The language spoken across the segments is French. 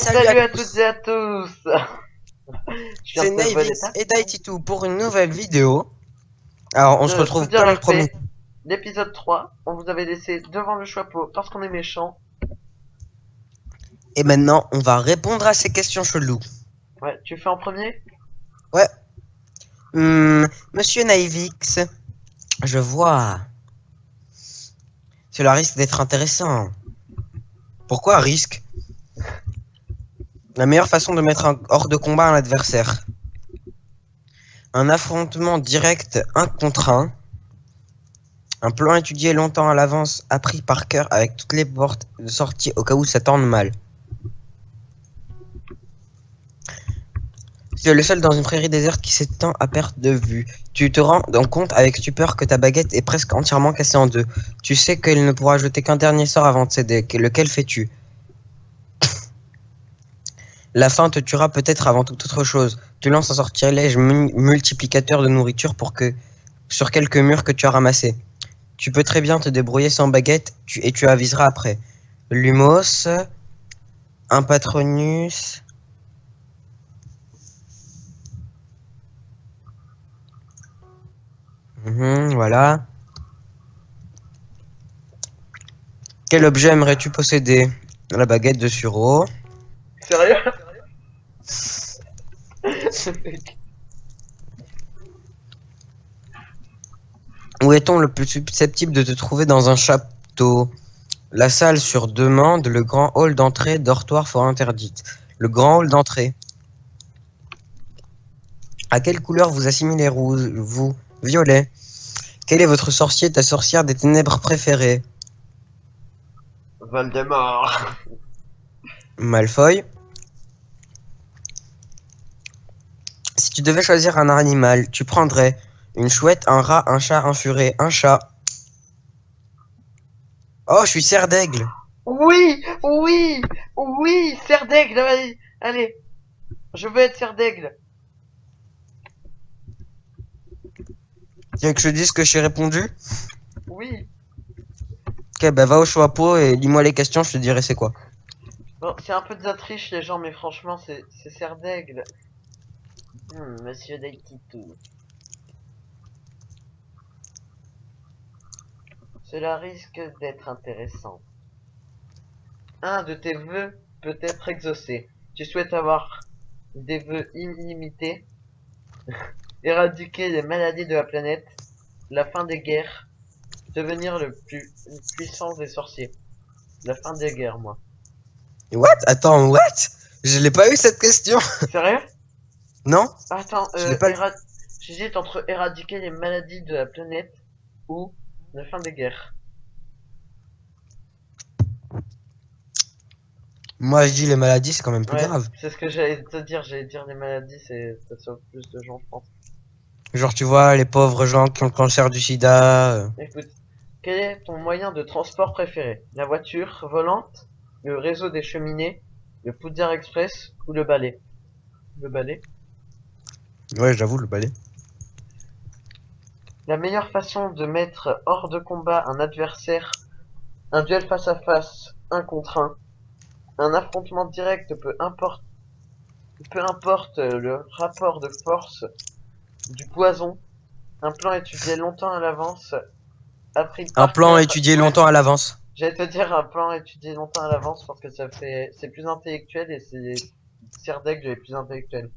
Salut Salut à à toutes tous, et à tous. Je viens c'est de te voler Navix ta. et Daititu pour une nouvelle vidéo. Alors on se De retrouve Poudre comme promis. RP, l'épisode 3. On vous avait laissé devant le chapeau parce qu'on est méchant. Et maintenant on va répondre à ces questions cheloues. Ouais, tu fais en premier? Ouais. Monsieur Naivix, je vois. Cela risque d'être intéressant. Pourquoi risque? La meilleure façon de mettre hors de combat un adversaire. Un affrontement direct 1 contre 1. Un plan étudié longtemps à l'avance, appris par cœur avec toutes les portes de sortie au cas où ça tourne mal. Tu es le seul dans une prairie déserte qui s'étend à perte de vue. Tu te rends donc compte avec stupeur que ta baguette est presque entièrement cassée en deux. Tu sais qu'elle ne pourra jeter qu'un dernier sort avant de céder. Lequel fais-tu? La faim te tuera peut-être avant toute autre chose. Tu lances un sortilège multiplicateur de nourriture sur quelques murs que tu as ramassés. Tu peux très bien te débrouiller sans baguette et tu aviseras après. Lumos, un Patronus. Voilà. Quel objet aimerais-tu posséder? La baguette de Suro. Sérieux? Où est-on le plus susceptible de te trouver dans un château? La salle sur demande, le grand hall d'entrée, dortoir fort interdite. Le grand hall d'entrée. À quelle couleur vous assimilez-vous? Violet. Quel est votre sorcier, ta sorcière des ténèbres préférée? Voldemort. Malfoy. Si tu devais choisir un animal, tu prendrais une chouette, un rat, un chat, un furet, un chat. Oh, je suis cerf d'aigle. Oui, oui, oui, serre d'aigle, allez, allez. Je veux être serre d'aigle. Tu veux que je te dise que j'ai répondu? Oui. Ok, bah va au chapeau et lis-moi les questions, je te dirai c'est quoi. Bon, c'est un peu de la triche les gens, mais franchement, c'est serre d'aigle. Monsieur Daititou. Cela risque d'être intéressant. Un de tes vœux peut être exaucé. Tu souhaites avoir des vœux illimités, éradiquer les maladies de la planète, la fin des guerres, devenir le plus puissant des sorciers. La fin des guerres, moi. What? Attends, what? Je l'ai pas eu cette question. Sérieux? Non? Attends, Je l'ai pas. j'hésite entre éradiquer les maladies de la planète ou la fin des guerres. Moi je dis les maladies, c'est quand même plus Ouais, grave. c'est ce que j'allais te dire. J'allais dire les maladies, ça sauve plus de gens, je pense. Genre, tu vois, les pauvres gens qui ont le cancer du sida. Écoute, quel est ton moyen de transport préféré? La voiture volante, le réseau des cheminées, le Poudre Express ou le balai? Le balai. Ouais, j'avoue, le balai. La meilleure façon de mettre hors de combat un adversaire, un duel face à face, un contre un affrontement direct, peu importe le rapport de force, du poison, un plan étudié longtemps à l'avance, appris Un par plan cœur, étudié ouais. longtemps à l'avance. J'allais te dire un plan étudié longtemps à l'avance parce que c'est plus intellectuel et c'est Serdaigle est plus intellectuel.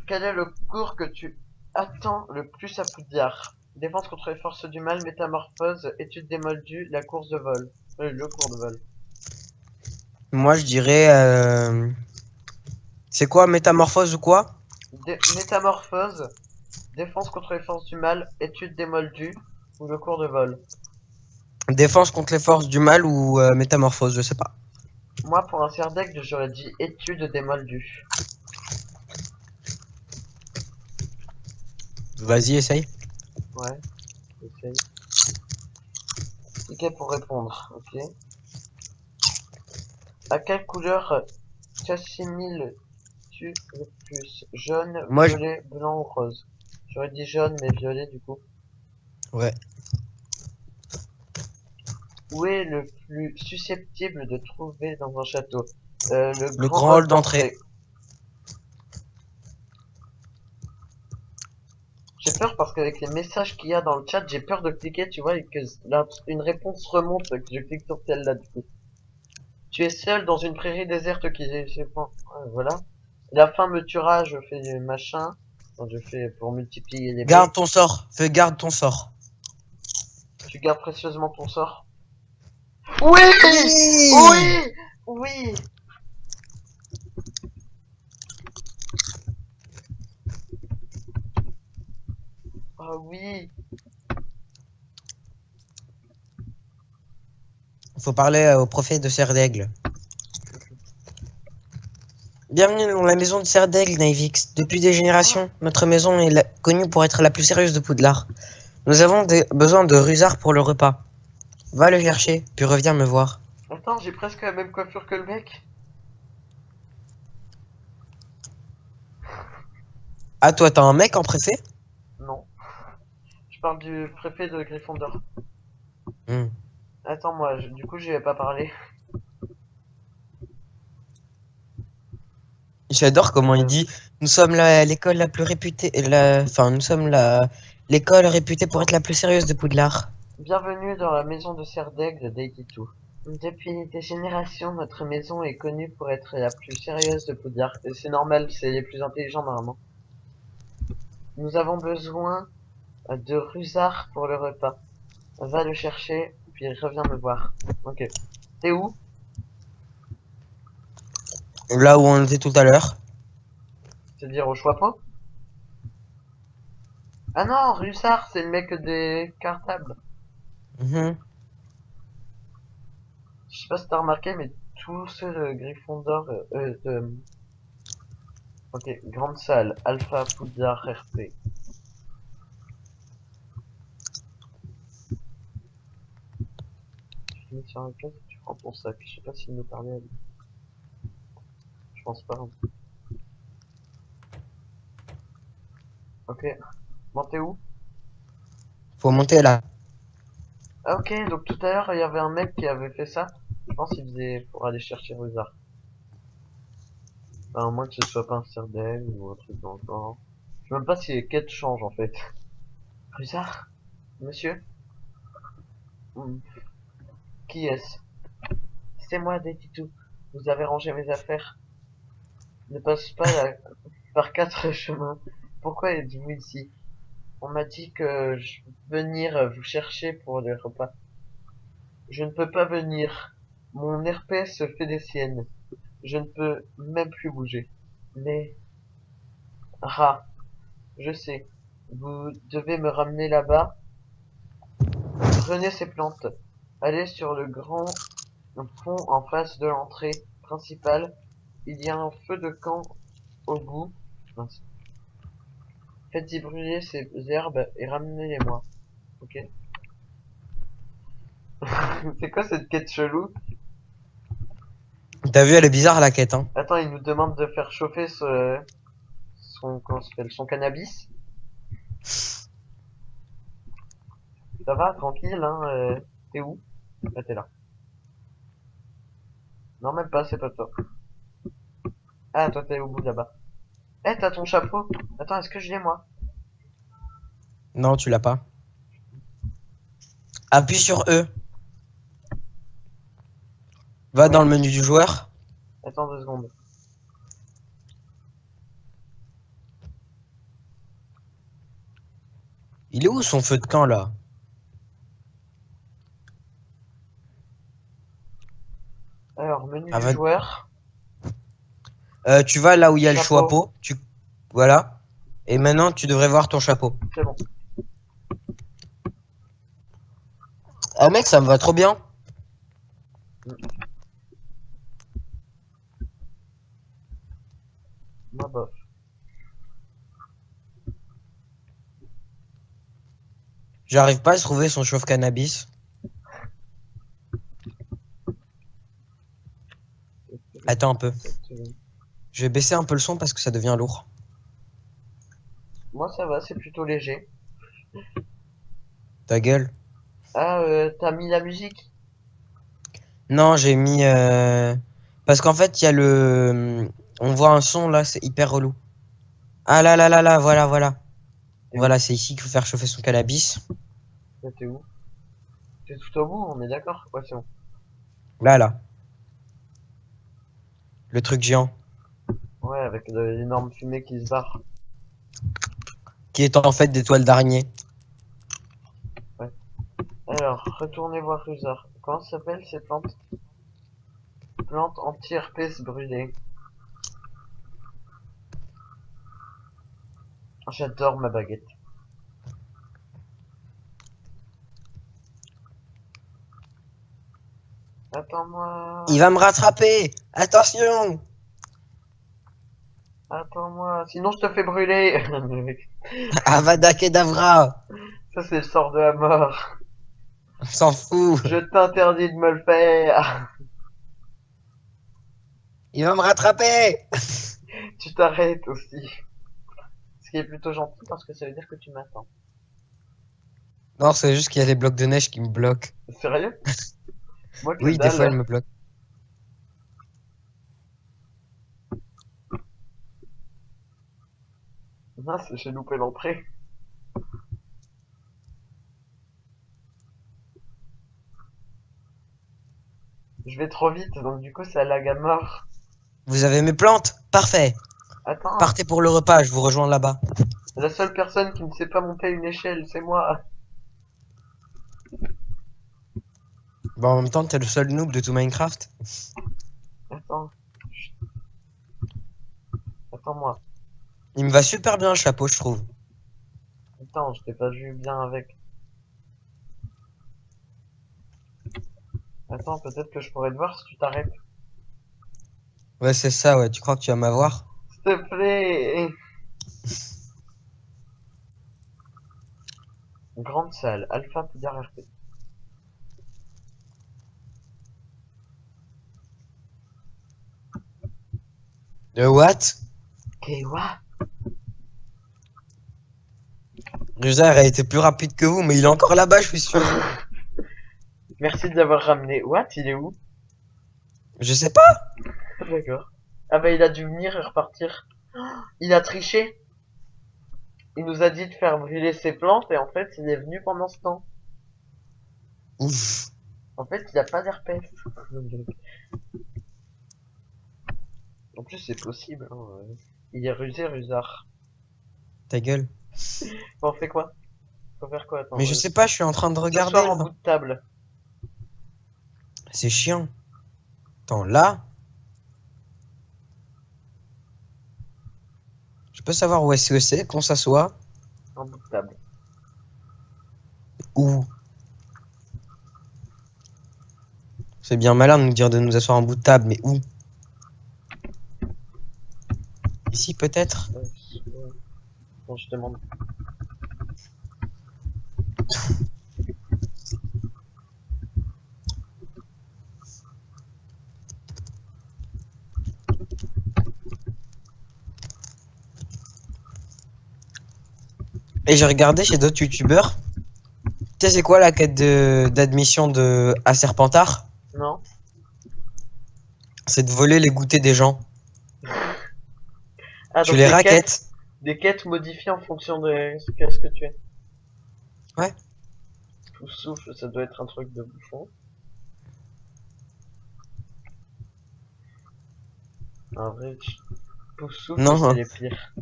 Quel est le cours que tu attends le plus à Poudlard? Défense contre les forces du mal, métamorphose, étude des moldus, la course de vol. Le cours de vol. Moi, je dirais. C'est quoi, métamorphose ou quoi? Métamorphose, défense contre les forces du mal, étude des moldus ou le cours de vol. Défense contre les forces du mal ou métamorphose, je sais pas. Moi, pour un Serdaigle, j'aurais dit étude des moldus. Vas-y, essaye. Ouais, essaye. Ok pour répondre, ok. À quelle couleur t'assimiles-tu le plus? Jaune, Moi, je... violet, blanc ou rose? J'aurais dit jaune, mais violet du coup. Ouais. Où est le plus susceptible de trouver dans un château? Le Le grand grand hall hall d'entrée. J'ai peur parce qu'avec les messages qu'il y a dans le chat, j'ai peur de cliquer, tu vois, et que une réponse remonte, que je clique sur celle-là, du coup. Tu es seul dans une prairie déserte qui voilà. La faim me tuera, je fais du machin. Enfin, je fais pour multiplier les Garde baies. ton sort. Fais garde ton sort. Tu gardes précieusement ton sort. Oui! Oui. Oui! Oui! Ah oui! Faut parler au prophète de Serre d'Aigle. Bienvenue dans la maison de Serre d'Aigle, Naivix. Depuis des Ah, générations, notre maison est connue pour être la plus sérieuse de Poudlard. Nous avons besoin de rusards pour le repas. Va le chercher, puis reviens me voir. attends, j'ai presque la même coiffure que le mec. Ah, toi, t'as un mec en préfet? Non. Je parle du préfet de Gryffondor. Hmm. Attends, moi, du coup, j'y vais pas parler. J'adore comment il Euh, dit nous sommes l'école la plus réputée, enfin, nous sommes l'école réputée pour être attends. la plus sérieuse de Poudlard. Bienvenue dans la maison de Serdaigle de Daikitu. Depuis des générations, notre maison est connue pour être la plus sérieuse de Poudlard. Et c'est normal, c'est les plus intelligents normalement. Nous avons besoin de Rusard pour le repas. Va le chercher, puis reviens me voir. Ok. T'es où? Là où on était tout à l'heure. C'est-à-dire au Choixpeau? Ah non, Rusard, c'est le mec des cartables. Mhm. Je sais pas si t'as remarqué, mais tous ceux de Gryffondor, ok, grande salle, Alpha Poudlard RP. Tu finis sur un case et tu prends ton sac. Je sais pas s'il nous parlait à lui. Je pense pas. Hein. Ok. Bon, t'es où? Faut monter là. Ah, ok, donc tout à l'heure, il y avait un mec qui avait fait ça. Je pense qu'il faisait pour aller chercher Ruzard. Enfin, à moins que ce soit pas un Cerdel ou un truc dans le genre. Je sais même pas si les quêtes changent en fait. Ruzard? Monsieur? Hmm, qui est-ce? C'est moi, Détitou. Vous avez rangé mes affaires. Ne passe pas par quatre chemins. Pourquoi êtes-vous ici? On m'a dit que je venir vous chercher pour le repas. Je ne peux pas venir. Mon RPS se fait des siennes. Je ne peux même plus bouger. Mais, ah, je sais. Vous devez me ramener là-bas. Prenez ces plantes. Allez sur le grand pont en face de l'entrée principale. Il y a un feu de camp au bout. Mince. Faites-y brûler ces herbes et ramenez-les-moi. Ok. C'est quoi cette quête chelou? T'as vu, elle est bizarre la quête, hein. Attends, il nous demande de faire chauffer comment ça s'appelle, son cannabis. Ça va, tranquille, hein, t'es où? Ah, t'es là. Non, même pas, c'est pas toi. Ah, toi, t'es au bout là-bas. Eh, t'as ton chapeau. Attends, est-ce que je l'ai, moi? Non, tu l'as pas. Appuie sur E. Va dans Ouais. le menu du joueur. Attends 2 secondes. Il est où son feu de camp là? Alors, menu Ah, du joueur. tu vas là où il y a le Chapeau. chapeau. Voilà. Et maintenant, tu devrais voir ton chapeau. C'est bon. Ah mec, ça me va trop bien. Moi, bof. J'arrive pas à trouver son chauffe cannabis. Attends un peu. Je vais baisser un peu le son parce que ça devient lourd. Moi, ça va, c'est plutôt léger. Ta gueule. Ah, t'as mis la musique? Non, j'ai mis Parce qu'en fait, il y a le... On voit un son là, c'est hyper relou. Ah là là là là, voilà, voilà. Voilà, c'est ici qu'il faut faire chauffer son cannabis. Là, t'es où? T'es tout au bout, on est d'accord? Ouais, c'est bon. Là, là. Le truc géant. Ouais, avec l'énorme fumée qui se barre. Qui est en fait des toiles d'araignée. Alors, retournez voir Rusar. Comment ça s'appelle ces plantes? Plantes anti-herpès brûlées. J'adore ma baguette. Attends-moi. Il va me rattraper! Attention! Attends-moi. Sinon, je te fais brûler. Avada Kedavra! Ça, c'est le sort de la mort. On s'en fout! Je t'interdis de me le faire. Il va me rattraper! Tu t'arrêtes aussi. Ce qui est plutôt gentil parce que ça veut dire que tu m'attends. Non, c'est juste qu'il y a des blocs de neige qui me bloquent. Sérieux? Moi, que Oui, des fois, dalle. elle me bloque. Mince, j'ai loupé l'entrée. Je vais trop vite, donc du coup, ça lag à mort. Vous avez mes plantes? Parfait! Attends, Partez pour le repas, je vous rejoins là-bas. la seule personne qui ne sait pas monter une échelle, c'est moi. Bon, en même temps, t'es le seul noob de tout Minecraft. Attends. Chut. Attends-moi. Il me va super bien le chapeau, je trouve. Attends, je t'ai pas vu bien avec. Attends, peut-être que je pourrais te voir si tu t'arrêtes. Ouais, c'est ça, ouais. Tu crois que tu vas m'avoir? S'il te plaît. Grande salle, Alpha Poudre RP. What? Kewa. Ruzar a été plus rapide que vous, mais il est encore là-bas, je suis sûr. Merci de l'avoir ramené. What? Il est où? Je sais pas. D'accord. Ah bah il a dû venir et repartir. Il a triché. Il nous a dit de faire brûler ses plantes et en fait il est venu pendant ce temps. Ouf. En fait il a pas d'herpès. En plus c'est possible. Hein. Il est rusé, rusard. Ta gueule. Bon, on fait quoi? Faut faire quoi? Attends. Mais je sais pas, je suis en train de regarder. S'asseoir en Là. bout de table. C'est chiant. Attends, là. Je peux savoir où est-ce que c'est qu'on s'assoit? En bout de table. Où? C'est bien malin de nous dire de nous asseoir en bout de table, mais où? Ici peut-être? Bon, je demande. Et j'ai regardé chez d'autres youtubeurs. Tu sais c'est quoi la quête d'admission à Serpentard? Non? C'est de voler les goûters des gens. Ah, Tu donc les des raquettes. quêtes, des quêtes modifiées en fonction de ce que tu es. Ouais. Tout souffle, ça doit être un truc de bouffon. En vrai, tout souffle, Non, c'est hein. les pires.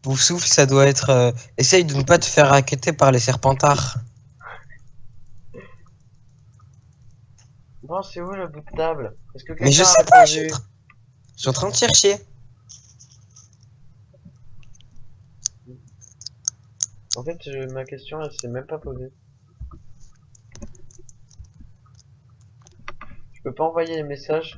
Pouf souffle, ça doit être... Essaye de ne pas te faire raqueter par les Serpentards. Bon, c'est où le bout de table? Est-ce que Mais je quelqu'un a sais pas, répondu? je suis en train de chercher. En fait, ma question, elle s'est même pas posée. Je peux pas envoyer les messages.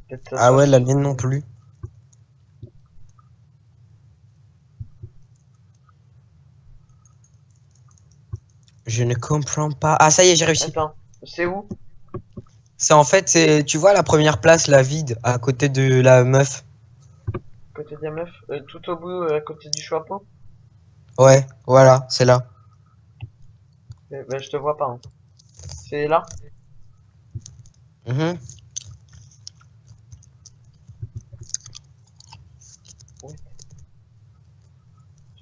Peut-être Ah ouais, s'asseoir la sur- mienne non plus. Je ne comprends pas. Ah ça y est, j'ai réussi. Attends, c'est où? C'est en fait, tu vois la première place, la vide, à côté de la meuf. Côté de la meuf, tout au bout, à côté du chapeau. Ouais, voilà, c'est là. Bah, je te vois pas, hein. C'est là? Mhm. Ouais,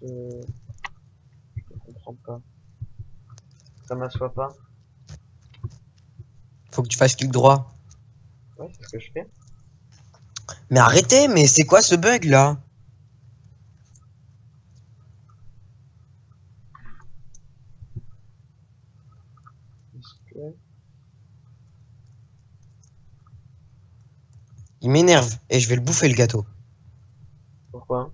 je comprends pas. Ça m'assoit pas. Faut que tu fasses clic droit. Ouais, c'est ce que je fais. Mais arrêtez, mais c'est quoi ce bug là? Est-ce que... Il m'énerve et je vais le bouffer le gâteau. Pourquoi?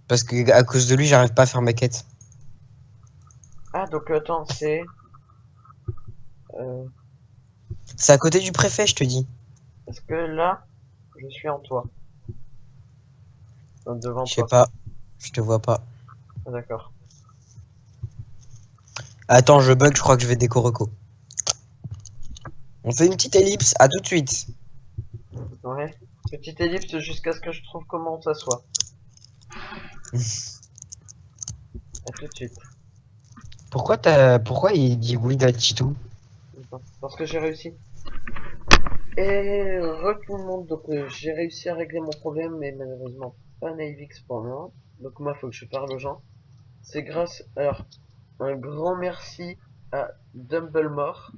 Parce que à cause de lui, j'arrive pas à faire ma quête. Ah, donc attends, c'est... Euh, C'est à côté du préfet, je te dis. est-ce que là, je suis en toi? Devant Je sais toi. pas, je te vois pas. Ah, d'accord. Attends, je bug, je crois que je vais déco reco. On fait une petite ellipse, à tout de suite. Ouais. Petite ellipse jusqu'à ce que je trouve comment on s'assoit. À tout de suite. Pourquoi il dit oui d'altitud? Attends. Parce que j'ai réussi. Et tout le monde, donc j'ai réussi à régler mon problème, mais malheureusement pas Naivix pour moi. Donc moi, faut que je parle aux gens. C'est grâce, alors, un grand merci à Dumblemore.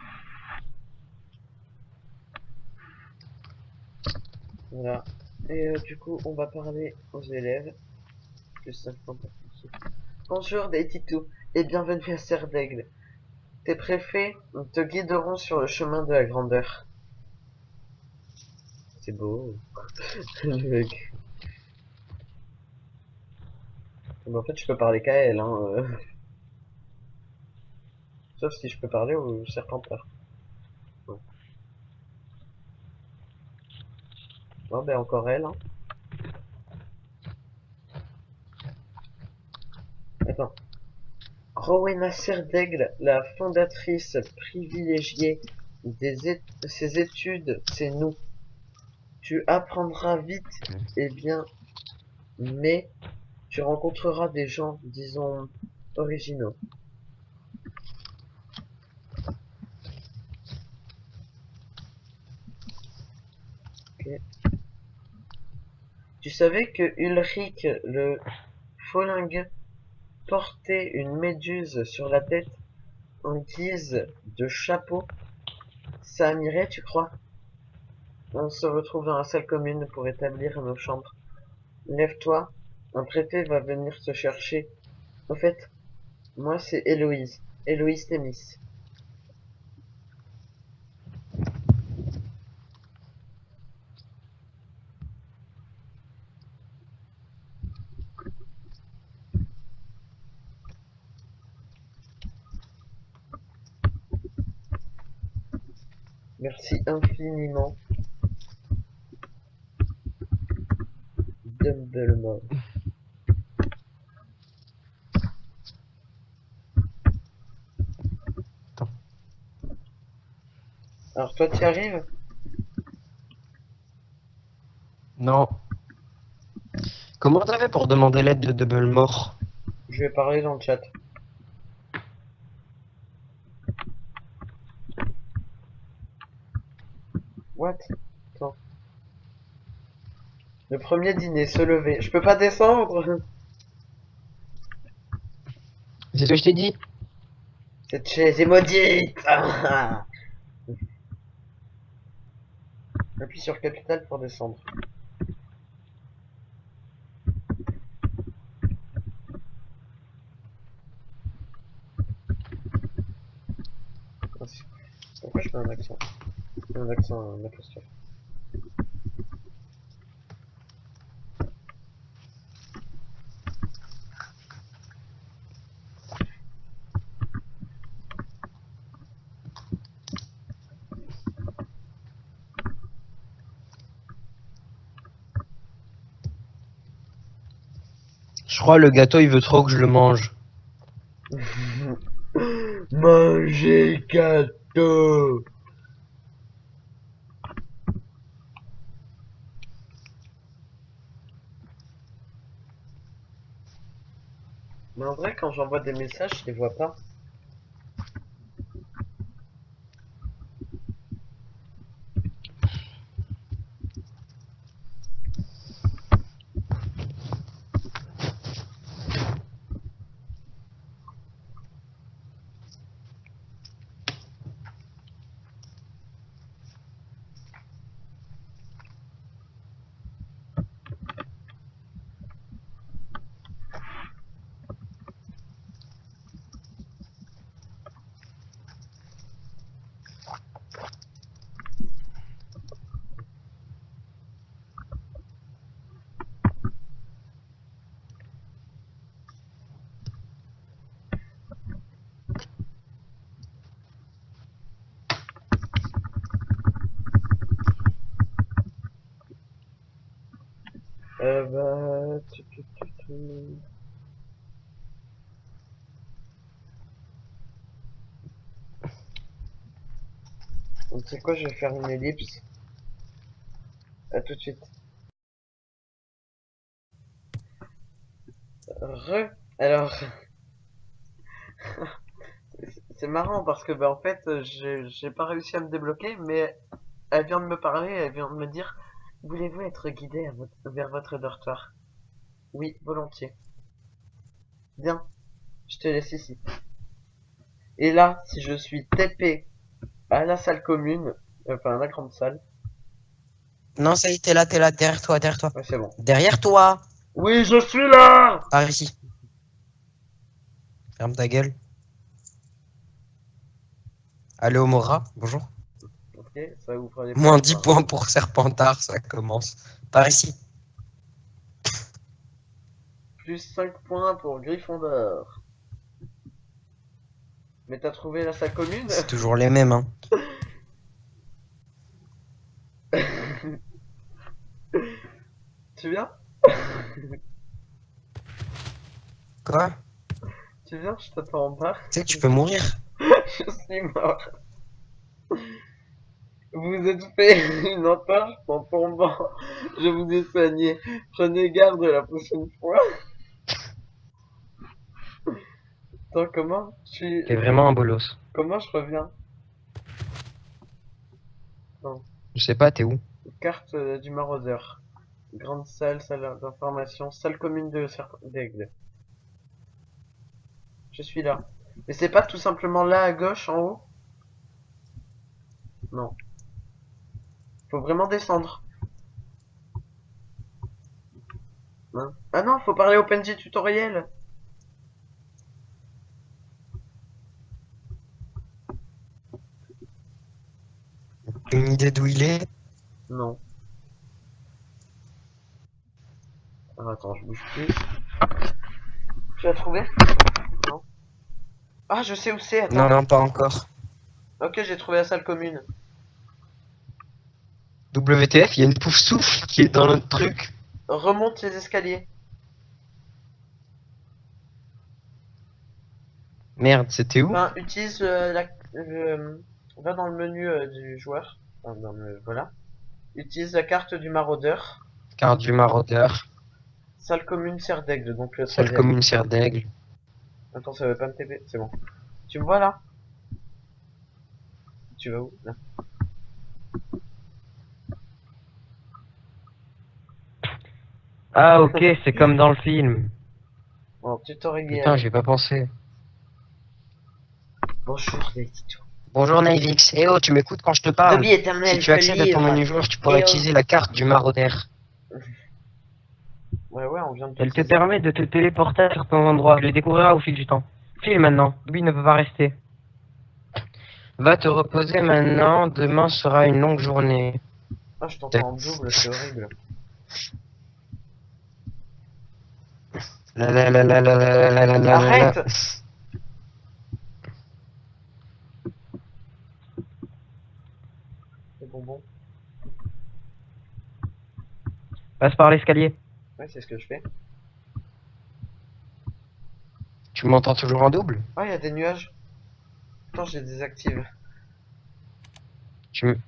Voilà. Et du coup, on va parler aux élèves. Plus 50 pour ceux. Bonjour Daititou et bienvenue à Serre d'Aigle. Tes préfets te guideront sur le chemin de la grandeur. C'est beau. Le mec. Mais en fait, je peux parler qu'à elle, hein. Sauf si je peux parler au Serpentard. Ouais. Oh, ben encore elle, hein. Attends. Rowena Serdaigle, la fondatrice privilégiée de ses études, c'est nous. Tu apprendras vite, eh bien, mais tu rencontreras des gens, disons, originaux. Ok. Tu savais que Ulrich le Faulingue portait une méduse sur la tête en guise de chapeau? Ça m'irait, tu crois? On se retrouve dans la salle commune pour établir nos chambres. Lève-toi, un préfet va venir te chercher. Au fait, moi c'est Héloïse. Héloïse Thémis. Merci infiniment, Dumbledore. Attends. Alors toi tu arrives? Non. Comment t'as fait pour demander l'aide de Doublemore? Je vais parler dans le chat. What? Attends. Le premier dîner, se lever. Je peux pas descendre? C'est ce que je t'ai dit. Cette chaise est maudite! Appuie sur capital pour descendre. Pourquoi je fais un accent? Un accent, un apostrophe. Je crois le gâteau il veut trop que je le mange. Manger gâteau. Mais en vrai, quand j'envoie des messages, je les vois pas. Bah... Donc, tu sais quoi, je vais faire une ellipse. À tout de suite. Alors, c'est marrant parce que, bah, en fait, j'ai pas réussi à me débloquer, mais elle vient de me parler, elle vient de me dire, voulez-vous être guidé vers votre dortoir? Oui, volontiers. Bien, je te laisse ici. Et là, si je suis TP à la salle commune, enfin, à la grande salle, Non, ça y est, t'es là, derrière toi, derrière toi. ouais, c'est bon. Derrière toi! Oui, je suis là! Par ici. Ferme ta gueule. Allô, Mora, bonjour. Ok, ça vous fera des points Moins ou 10 pas? points pour Serpentard, ça commence. Par ici. Plus 5 points pour Gryffondor. Mais t'as trouvé la salle commune? C'est toujours les mêmes, hein. Tu viens? Quoi? Tu viens? Je t'attends en bas. Tu sais que tu peux mourir. Je suis mort. Vous êtes fait une entorse en tombant. Je vous ai soigné. Prenez garde la prochaine fois. Attends, T'es vraiment un bolos. comment je reviens? Non. Je sais pas, t'es où? Carte du maraudeur. Grande salle, salle d'information, salle commune de d'Aigle. Je suis là. Mais c'est pas tout simplement là à gauche, en haut? Non. Faut vraiment descendre. Hein. Ah non, faut parler au PNJ tutoriel. Une idée d'où il est? Non. Alors, attends, je bouge plus. Tu l'as trouvé? Non. Ah, je sais où c'est, Non, attends. non, pas encore. Ok, j'ai trouvé la salle commune. WTF, il y a une pouf souffle qui est dans notre truc. Remonte les escaliers. Merde, c'était où? Enfin, utilise va dans le menu du joueur. Enfin, voilà. Utilise la carte du maraudeur. Carte du maraudeur. Salle commune Serre d'Aigle, donc le Salle 13e. commune Serre d'Aigle. Attends, ça veut pas me TP, c'est bon. Tu me vois là? Tu vas où? Là. Ah, ok, c'est comme dans le film. Bon, Putain, tutoriel. j'ai pas pensé. Bonjour les titous. Bonjour Naivix. Eh oh, tu m'écoutes quand je te De parle? vie Si éternelle, tu ce accèdes à ton livre. menu joueur, tu pourras Et oh. utiliser la carte du maraudeur. Ouais, on vient de Elle te l'utiliser. permet de te téléporter à certains endroits. Tu le découvriras au fil du temps. File maintenant. Lui ne peut pas rester. Va te reposer maintenant. Demain sera une longue journée. Ah, je t'entends en double, c'est horrible. La la la la la la la la la la. Arrête! C'est bonbon. Passe par l'escalier. Ouais, c'est ce que je fais. Tu m'entends toujours en double? Ah, il y a des nuages. Attends, je les désactive. Tu, m-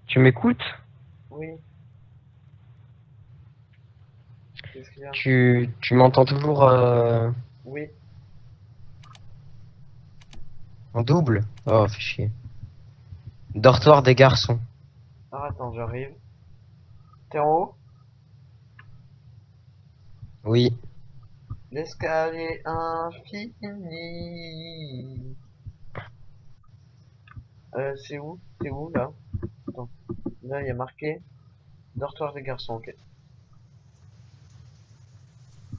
tu m'écoutes? Oui. Qu'est-ce qu'il y a? Tu m'entends toujours Oui. En double? Oh, fais chier. Dortoir des garçons. Ah, attends, j'arrive. T'es en haut? Oui. L'escalier infini. C'est où? C'est où, là? Attends. Là, il y a marqué dortoir des garçons, ok.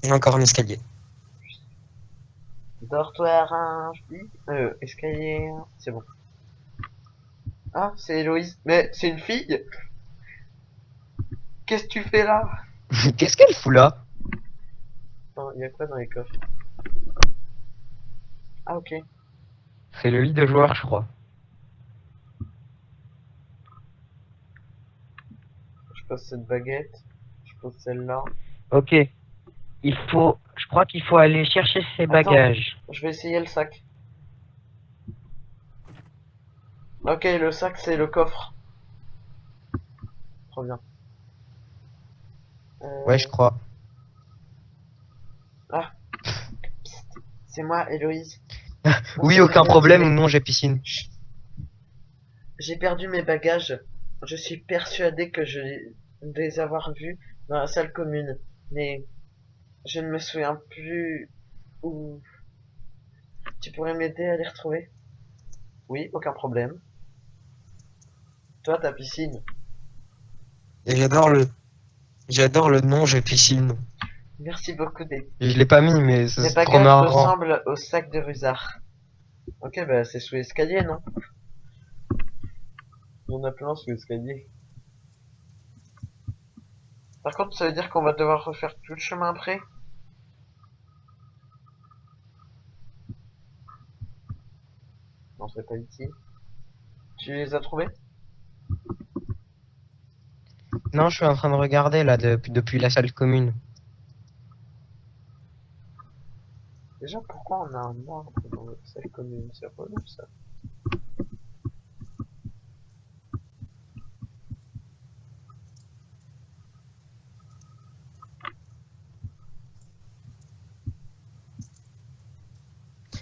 J'ai encore un escalier. Dortoir infini. Escalier. C'est bon. Ah, c'est Héloïse. Mais c'est une fille? Qu'est-ce que tu fais là? Qu'est-ce qu'elle fout là? Attends, il y a quoi dans les coffres? Ah, ok. C'est le lit de joueur, je crois. Je pose cette baguette. Je pose celle-là. Ok. Je crois qu'il faut aller chercher ses Attends, bagages. je vais essayer le sac. Ok, le sac, c'est le coffre. Trop bien. Ouais, je crois. Ah, c'est moi, Héloïse. On Oui, s'est aucun bien problème, ou dealé. non, j'ai piscine. Chut. J'ai perdu mes bagages. Je suis persuadé que je les avoir vus dans la salle commune. Mais je ne me souviens plus où. Tu pourrais m'aider à les retrouver? Oui, aucun problème. Toi, ta piscine. Et j'adore le nom, j'ai piscine. Merci beaucoup des... Et je l'ai pas mis, mais Mes c'est trop bagages marrant. ressemblent au sac de Rusard. Ok, bah c'est sous l'escalier, non? Il y en a plein sous l'escalier. Par contre, ça veut dire qu'on va devoir refaire tout le chemin après? Non, c'est pas ici. Tu les as trouvés? Non, je suis en train de regarder là depuis la salle commune. Déjà, pourquoi on a un arbre dans notre salle commune? C'est relou, ça.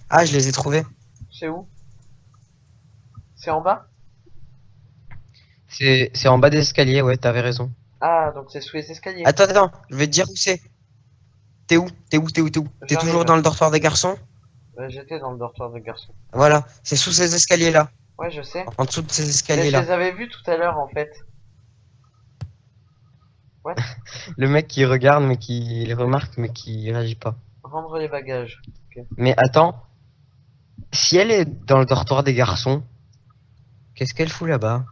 Ah, je les ai trouvés. C'est où? C'est en bas? C'est en bas des escaliers, ouais, t'avais raison. Ah, donc c'est sous les escaliers. Attends, je vais te dire où c'est. T'es où? T'es toujours J'arrive. dans le dortoir des garçons? J'étais dans le dortoir de garçon. Voilà, c'est sous ces escaliers-là. Ouais, je sais. En dessous de ces Mais je escaliers-là. les avais vus tout à l'heure, en fait. What? Le mec qui regarde, mais qui les remarque, mais qui réagit pas. Rendre les bagages. Ok. Mais attends, si elle est dans le dortoir des garçons, qu'est-ce qu'elle fout là-bas?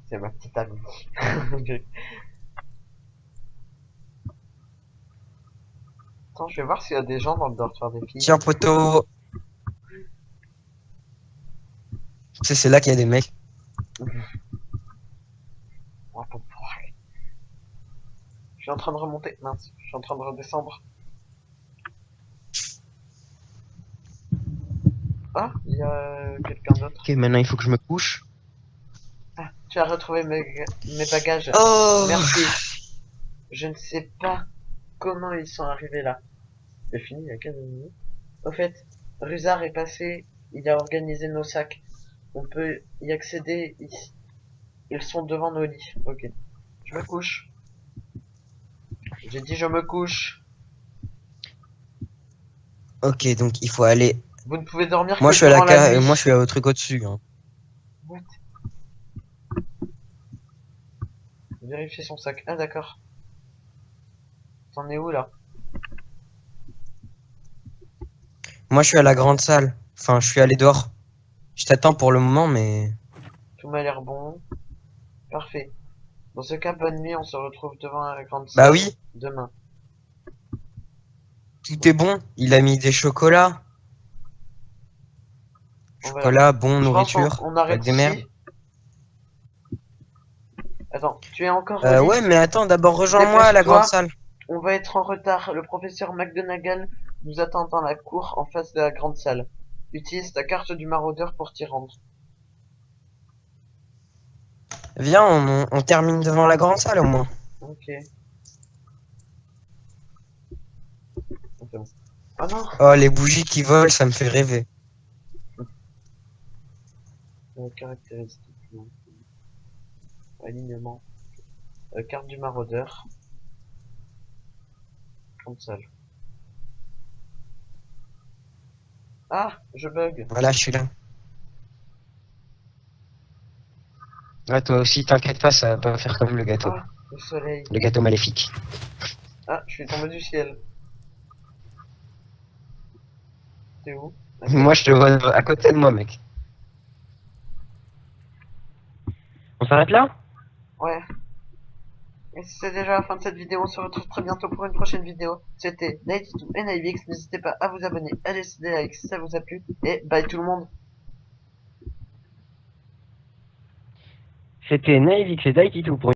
C'est ma petite amie. Ok. Attends, je vais voir s'il y a des gens dans le dortoir des filles. Tiens, poteau. Tu sais, c'est là qu'il y a des mecs. Oh, je suis en train de remonter. Mince, je suis en train de redescendre. Ah, il y a quelqu'un d'autre. Ok, maintenant il faut que je me couche. Ah, tu as retrouvé mes bagages. Oh! Merci. Je ne sais pas comment ils sont arrivés là. C'est fini il y a 15 minutes. Au fait, Rusard est passé. Il a organisé nos sacs. On peut y accéder ici. Ils sont devant nos lits. Ok. Je me couche. J'ai dit je me couche. Ok, donc il faut aller. Vous ne pouvez dormir Moi que je suis à la durant la moi nuit. je suis au truc au-dessus. Hein. What? Vérifier son sac. Ah d'accord. T'en es où là? Moi je suis à la grande salle. Enfin, je suis allé dehors. Je t'attends pour le moment, mais. Tout m'a l'air bon. Parfait. Dans ce cas, bonne nuit. On se retrouve devant la grande Bah salle oui, demain. tout est bon. Il a mis des chocolats. On va... Chocolat, bon, Je pense qu'on nourriture. on Pas arrête que des merdes. ici. Attends, tu es encore au lit? Ouais, mais attends, d'abord rejoins-moi à la grande Dépêche-toi. salle. On va être en retard. Le professeur McGonagall nous attend dans la cour en face de la grande salle. Utilise ta carte du maraudeur pour t'y rendre. Viens, on termine devant la grande salle au moins. Ok. c'est bon. Oh non. Oh, les bougies qui volent, ça me fait rêver. Caractéristiques. Non. Alignement. Carte du maraudeur. Console. Ah, je bug. Voilà, je suis là. Ouais, toi aussi, t'inquiète pas, ça va pas faire comme le gâteau. Ah, le soleil. Le gâteau maléfique. Ah, je suis tombé du ciel. T'es où? Moi, je te vois à côté de moi, mec. On s'arrête là? Ouais. Et c'est déjà la fin de cette vidéo. On se retrouve très bientôt pour une prochaine vidéo. C'était Night2 et Nivix. N'hésitez pas à vous abonner, à laisser des likes si ça vous a plu. Et bye tout le monde. C'était Naivix et Daikito pour